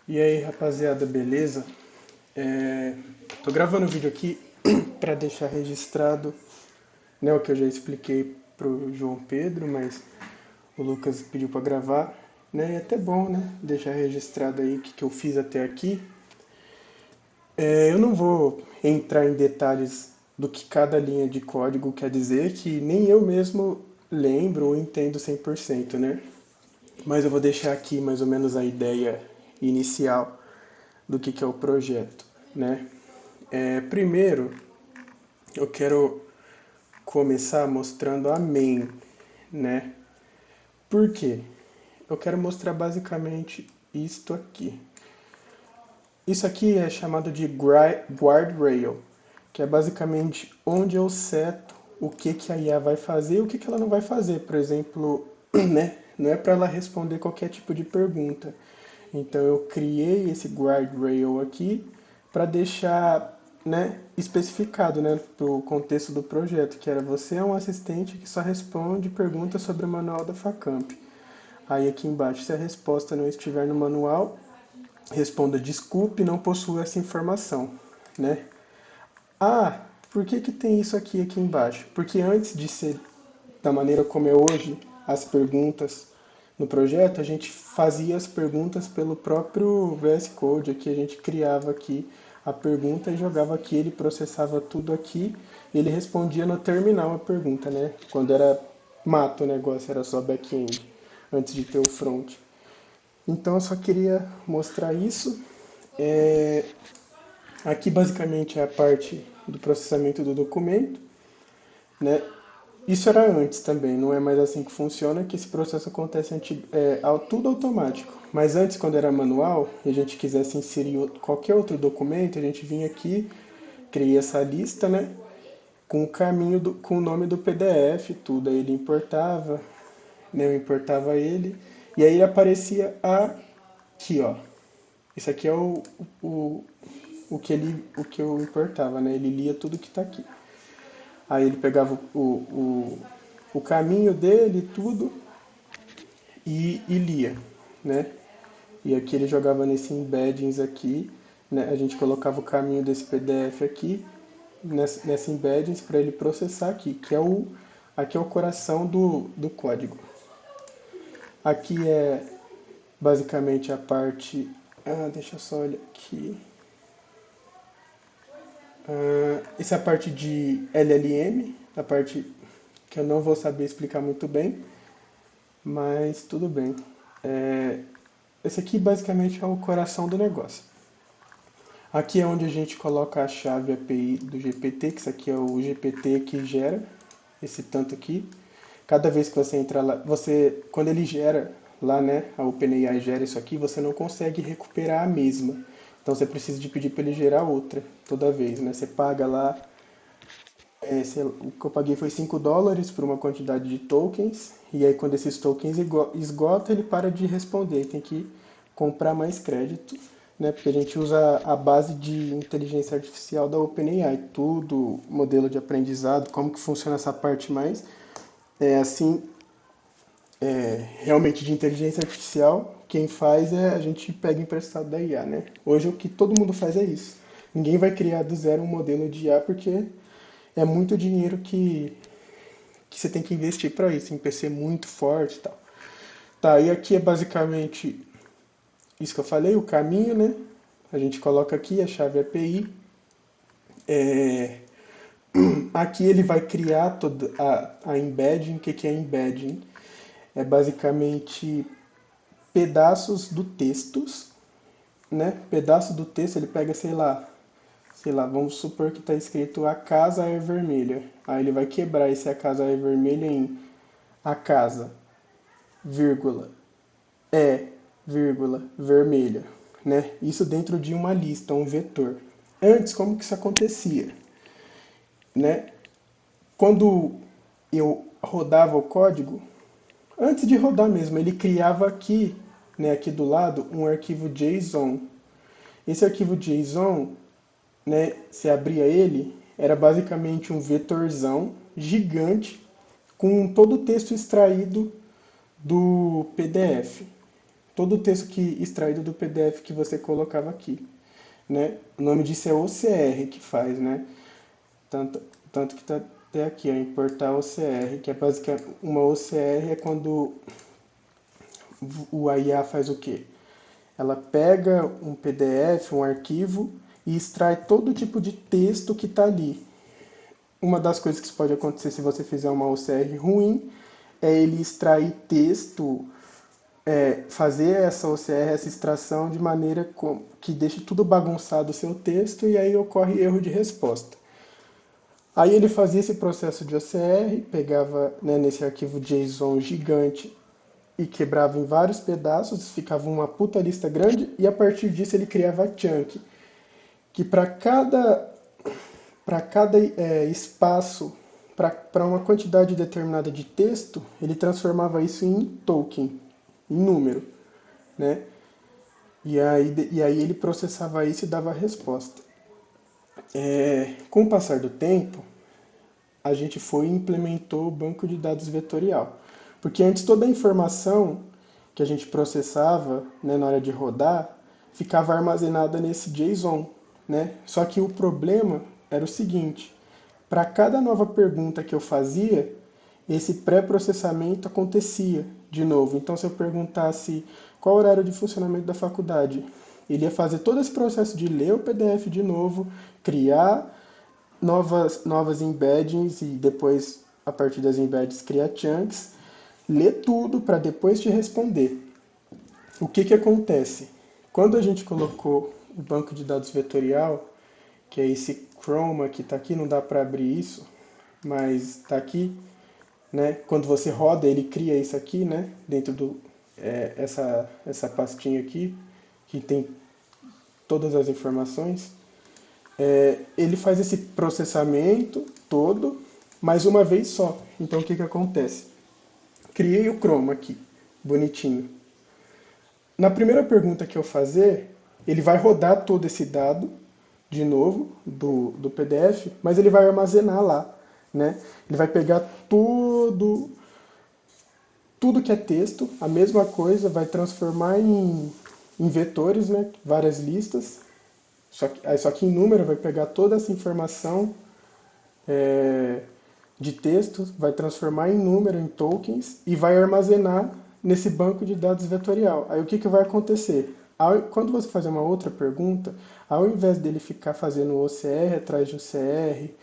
E aí, rapaziada, beleza? Tô gravando o vídeo aqui para deixar registrado, né, o que eu já expliquei pro João Pedro, mas o Lucas pediu para gravar, né? E é até bom, né, deixar registrado aí o que eu fiz até aqui. Eu não vou entrar em detalhes do que cada linha de código quer dizer, que nem eu mesmo lembro ou entendo 100%, né? Mas eu vou deixar aqui mais ou menos a ideia inicial do que é o projeto, né? Primeiro, eu quero começar mostrando a main, né? Por quê? Eu quero mostrar basicamente isto aqui. Isso aqui é chamado de guardrail, que é basicamente onde eu seto o que a IA vai fazer e o que ela não vai fazer. Por exemplo, né? Não é para ela responder qualquer tipo de pergunta. Então eu criei esse guardrail aqui para deixar, né, especificado, né, para o contexto do projeto, que era você é um assistente que só responde perguntas sobre o manual da Facamp. Aí aqui embaixo, se a resposta não estiver no manual, responda desculpe, não possuo essa informação, né? Ah, por que tem isso aqui embaixo? Porque antes de ser da maneira como é hoje, as perguntas no projeto, a gente fazia as perguntas pelo próprio VS Code, aqui a gente criava aqui a pergunta e jogava aqui, ele processava tudo aqui, e ele respondia no terminal a pergunta, né? Quando era mato o negócio, era só back-end, antes de ter o front. Então eu só queria mostrar isso. É, Aqui basicamente é a parte do processamento do documento, né? Isso era antes também, não é mais assim que funciona, que esse processo acontece tudo automático. Mas antes, quando era manual, e a gente quisesse inserir qualquer outro documento, a gente vinha aqui, cria essa lista, né? Com o caminho, com o nome do PDF, tudo. Aí ele importava, né? Eu importava ele, e aí ele aparecia aqui, ó. Esse aqui é o que eu importava, né? Ele lia tudo que está aqui. Aí ele pegava o caminho dele, tudo, e lia, né? E aqui ele jogava nesse embeddings aqui, né? A gente colocava o caminho desse PDF aqui, nessa embeddings para ele processar aqui, aqui é o coração do código. Aqui é basicamente a parte, deixa eu só olhar aqui. Essa é a parte de LLM, a parte que eu não vou saber explicar muito bem, mas tudo bem. É, Esse aqui basicamente é o coração do negócio. Aqui é onde a gente coloca a chave API do GPT, que isso aqui é o GPT que gera esse tanto aqui. Cada vez que você entra lá, quando ele gera lá, né, a OpenAI gera isso aqui, você não consegue recuperar a mesma. Então você precisa de pedir para ele gerar outra toda vez, né? Você paga lá, o que eu paguei foi US$ 5 por uma quantidade de tokens, e aí quando esses tokens esgota, ele para de responder, tem que comprar mais crédito, né? Porque a gente usa a base de inteligência artificial da OpenAI, tudo, modelo de aprendizado, como que funciona essa parte mais, assim, realmente de inteligência artificial, quem faz a gente pega emprestado da IA, né? Hoje o que todo mundo faz é isso. Ninguém vai criar do zero um modelo de IA porque é muito dinheiro que você tem que investir para isso, em PC muito forte e tal. Tá, e aqui é basicamente isso que eu falei, o caminho, né? A gente coloca aqui a chave API. É, Aqui ele vai criar toda a embedding. O que é embedding? É basicamente pedaços do textos, né? Pedaço do texto, ele pega, sei lá, vamos supor que está escrito a casa é vermelha. Aí ele vai quebrar esse a casa é vermelha em a casa, vírgula, é, vírgula, vermelha, né? Isso dentro de uma lista, um vetor. Antes, como que isso acontecia, né? Quando eu rodava o código, antes de rodar mesmo, ele criava aqui, né, aqui do lado, um arquivo JSON. Esse arquivo JSON, né, se abria ele, era basicamente um vetorzão gigante com todo o texto extraído do PDF. todo o texto extraído do PDF que você colocava aqui, né? O nome disso é OCR que faz, né? Tanto, tanto que está até aqui, ó, importar OCR, que é basicamente uma OCR é quando o IA faz o quê? Ela pega um PDF, um arquivo e extrai todo tipo de texto que está ali. Uma das coisas que pode acontecer se você fizer uma OCR ruim é ele extrair texto, fazer essa OCR, essa extração de maneira que deixe tudo bagunçado o seu texto e aí ocorre erro de resposta. Aí ele fazia esse processo de OCR, pegava, né, nesse arquivo JSON gigante e quebrava em vários pedaços, ficava uma puta lista grande e a partir disso ele criava chunk, que para cada espaço, para uma quantidade determinada de texto, ele transformava isso em token, em número, né? E aí ele processava isso e dava a resposta. Com o passar do tempo, a gente foi e implementou o banco de dados vetorial. Porque antes toda a informação que a gente processava, né, na hora de rodar ficava armazenada nesse JSON, né? Só que o problema era o seguinte: para cada nova pergunta que eu fazia, esse pré-processamento acontecia de novo. Então, se eu perguntasse qual o horário de funcionamento da faculdade, ele ia fazer todo esse processo de ler o PDF de novo, criar novas embeddings e depois, a partir das embeddings, criar chunks, ler tudo para depois te responder. O que acontece? Quando a gente colocou o banco de dados vetorial, que é esse Chroma que está aqui, não dá para abrir isso, mas está aqui, né? Quando você roda, ele cria isso aqui, né? Dentro do essa pastinha aqui, que tem todas as informações. Ele faz esse processamento todo, mas uma vez só. Então o que acontece? Criei o Chroma aqui, bonitinho. Na primeira pergunta que eu fazer, ele vai rodar todo esse dado de novo do PDF, mas ele vai armazenar lá, né? Ele vai pegar tudo que é texto, a mesma coisa, vai transformar em vetores, né? Várias listas. Só que em número vai pegar toda essa informação de texto, vai transformar em número, em tokens, e vai armazenar nesse banco de dados vetorial. Aí o que vai acontecer? Quando você fazer uma outra pergunta, ao invés dele ficar fazendo OCR atrás de OCR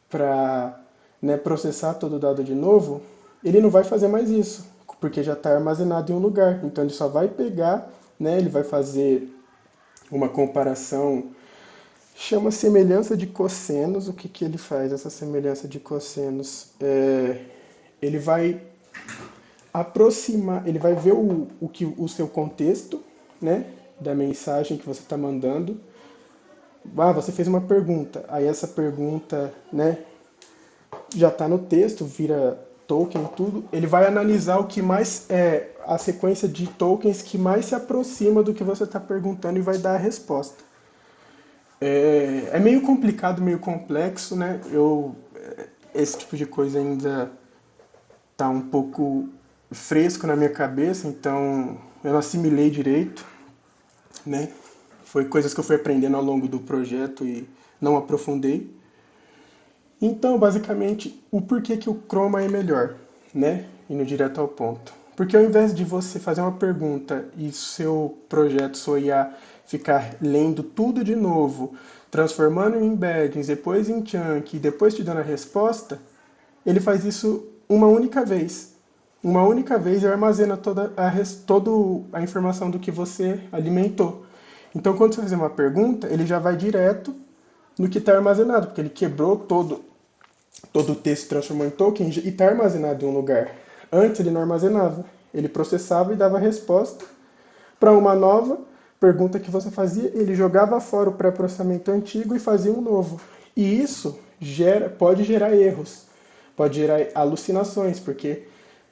para, né, processar todo o dado de novo, ele não vai fazer mais isso, porque já está armazenado em um lugar. Então ele só vai pegar, né, ele vai fazer uma comparação, chama semelhança de cossenos. O que ele faz, essa semelhança de cossenos? Ele vai aproximar, ele vai ver o seu contexto, né, da mensagem que você está mandando. Você fez uma pergunta, aí essa pergunta, né, já está no texto, vira token, tudo. Ele vai analisar o que mais a sequência de tokens que mais se aproxima do que você está perguntando e vai dar a resposta. É meio complicado, meio complexo, né? Esse tipo de coisa ainda está um pouco fresco na minha cabeça, então eu não assimilei direito, né? Foi coisas que eu fui aprendendo ao longo do projeto e não aprofundei. Então, basicamente, o porquê que o Chroma é melhor, né? Indo direto ao ponto. Porque ao invés de você fazer uma pergunta e seu projeto, sua IA, ficar lendo tudo de novo, transformando em embeddings, depois em chunk, e depois te dando a resposta, ele faz isso uma única vez. Uma única vez e armazena toda a informação do que você alimentou. Então, quando você fazer uma pergunta, ele já vai direto no que está armazenado, porque ele quebrou todo o texto, transformou em token e está armazenado em um lugar. Antes ele não armazenava, ele processava e dava a resposta para uma nova pergunta que você fazia, ele jogava fora o pré-processamento antigo e fazia um novo. E isso pode gerar erros, pode gerar alucinações, porque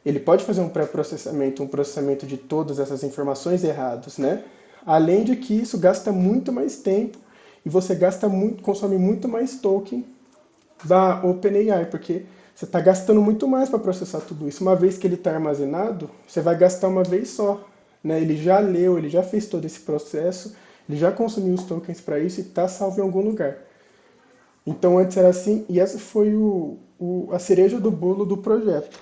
ele pode fazer um pré-processamento, um processamento de todas essas informações erradas, né? Além de que isso gasta muito mais tempo e você consome muito mais token da OpenAI, porque você está gastando muito mais para processar tudo isso. Uma vez que ele está armazenado, você vai gastar uma vez só, né? Ele já leu, ele já fez todo esse processo, ele já consumiu os tokens para isso e está salvo em algum lugar. Então antes era assim, e essa foi a cereja do bolo do projeto,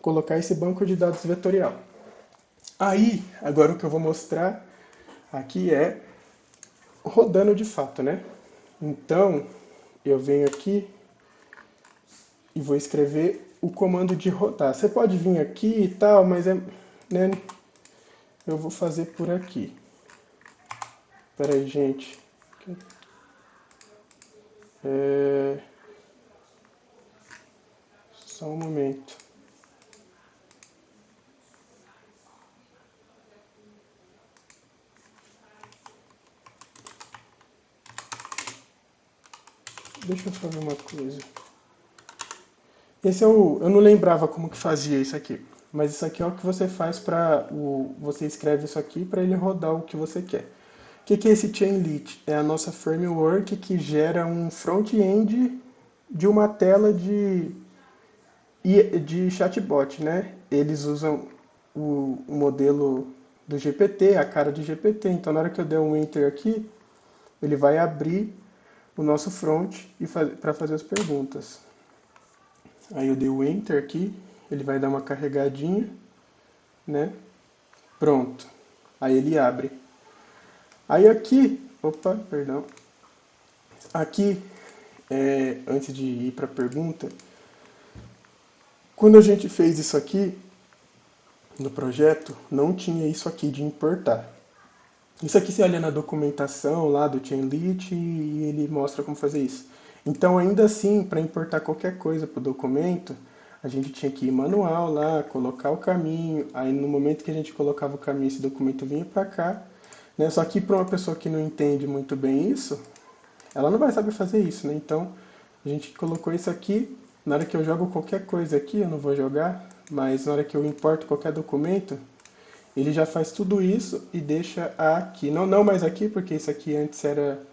colocar esse banco de dados vetorial. Aí, agora o que eu vou mostrar aqui é rodando de fato, né? Então, eu venho aqui e vou escrever o comando de rodar. Você pode vir aqui e tal, mas né, eu vou fazer por aqui. Espera aí, gente. Só um momento. Deixa eu fazer uma coisa. Esse é eu não lembrava como que fazia isso aqui. Mas isso aqui é o que você faz para você escreve isso aqui para ele rodar o que você quer. O que é esse Chainlit? É a nossa framework que gera um front-end de uma tela de chatbot, né? Eles usam o modelo do GPT, a cara de GPT. Então, na hora que eu der um Enter aqui, ele vai abrir o nosso front para fazer as perguntas. Aí eu dei o Enter aqui, ele vai dar uma carregadinha, né? Pronto. Aí ele abre. Aí aqui, opa, perdão. Aqui, antes de ir para a pergunta, quando a gente fez isso aqui no projeto, não tinha isso aqui de importar. Isso aqui você olha na documentação lá do Chainlit e ele mostra como fazer isso. Então, ainda assim, para importar qualquer coisa para o documento, a gente tinha que ir manual lá, colocar o caminho. Aí, no momento que a gente colocava o caminho, esse documento vinha para cá. Né? Só que para uma pessoa que não entende muito bem isso, ela não vai saber fazer isso, né? Então, a gente colocou isso aqui. Na hora que eu jogo qualquer coisa aqui, eu não vou jogar, mas na hora que eu importo qualquer documento, ele já faz tudo isso e deixa aqui. Não mais aqui, porque isso aqui antes era...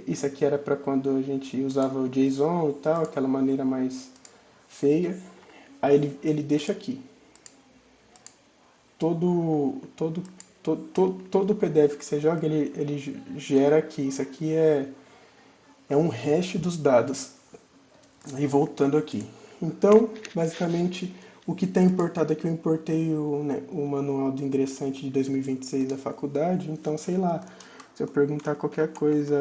Isso aqui era para quando a gente usava o JSON e tal, aquela maneira mais feia. Aí ele deixa aqui. Todo PDF que você joga, ele gera aqui. Isso aqui é um hash dos dados. Aí voltando aqui. Então, basicamente, o que está importado aqui, eu importei o manual do ingressante de 2026 da faculdade. Então, sei lá, se eu perguntar qualquer coisa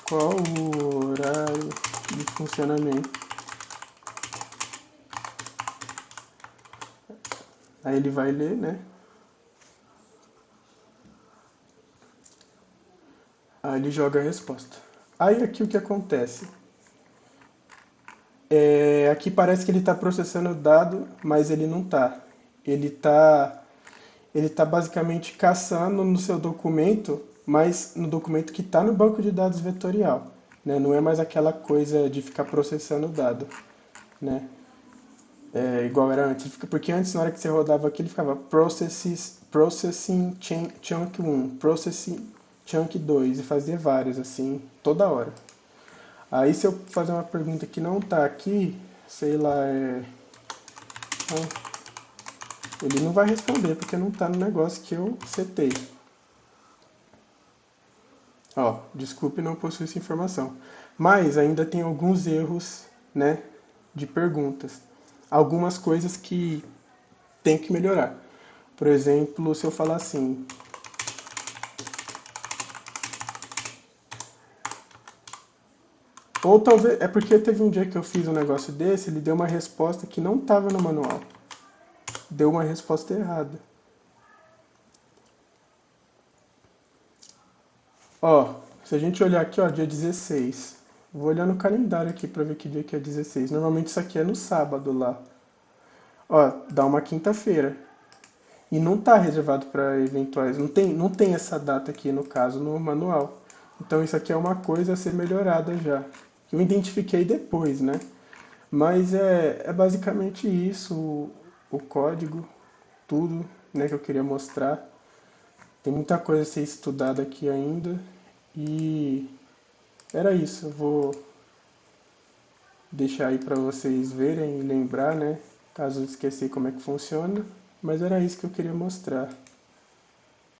qual o horário de funcionamento? Aí ele vai ler, né? Aí ele joga a resposta. Aí aqui o que acontece? Aqui parece que ele está processando o dado, mas ele não está. Ele tá basicamente caçando no seu documento, mas no documento que está no banco de dados vetorial. Né? Não é mais aquela coisa de ficar processando o dado. Né? Igual era antes. Porque antes, na hora que você rodava aqui, ele ficava processing chunk 1, processing chunk 2, e fazia vários, assim, toda hora. Aí se eu fazer uma pergunta que não está aqui, sei lá, ele não vai responder porque não está no negócio que eu setei. Ó, desculpe, não possui essa informação. Mas ainda tem alguns erros, né, de perguntas. Algumas coisas que tem que melhorar. Por exemplo, se eu falar assim, ou talvez, é porque teve um dia que eu fiz um negócio desse, ele deu uma resposta que não estava no manual. Deu uma resposta errada. Ó, se a gente olhar aqui, ó, dia 16. Vou olhar no calendário aqui para ver que dia que é 16. Normalmente isso aqui é no sábado lá. Ó, dá uma quinta-feira. E não tá reservado para eventuais. Não tem essa data aqui, no caso, no manual. Então isso aqui é uma coisa a ser melhorada já. Eu identifiquei depois, né? Mas é basicamente isso, o código, tudo, né, que eu queria mostrar. Tem muita coisa a ser estudada aqui ainda. E era isso. Eu vou deixar aí para vocês verem e lembrar, né? caso eu esqueci como é que funciona, mas era isso que eu queria mostrar.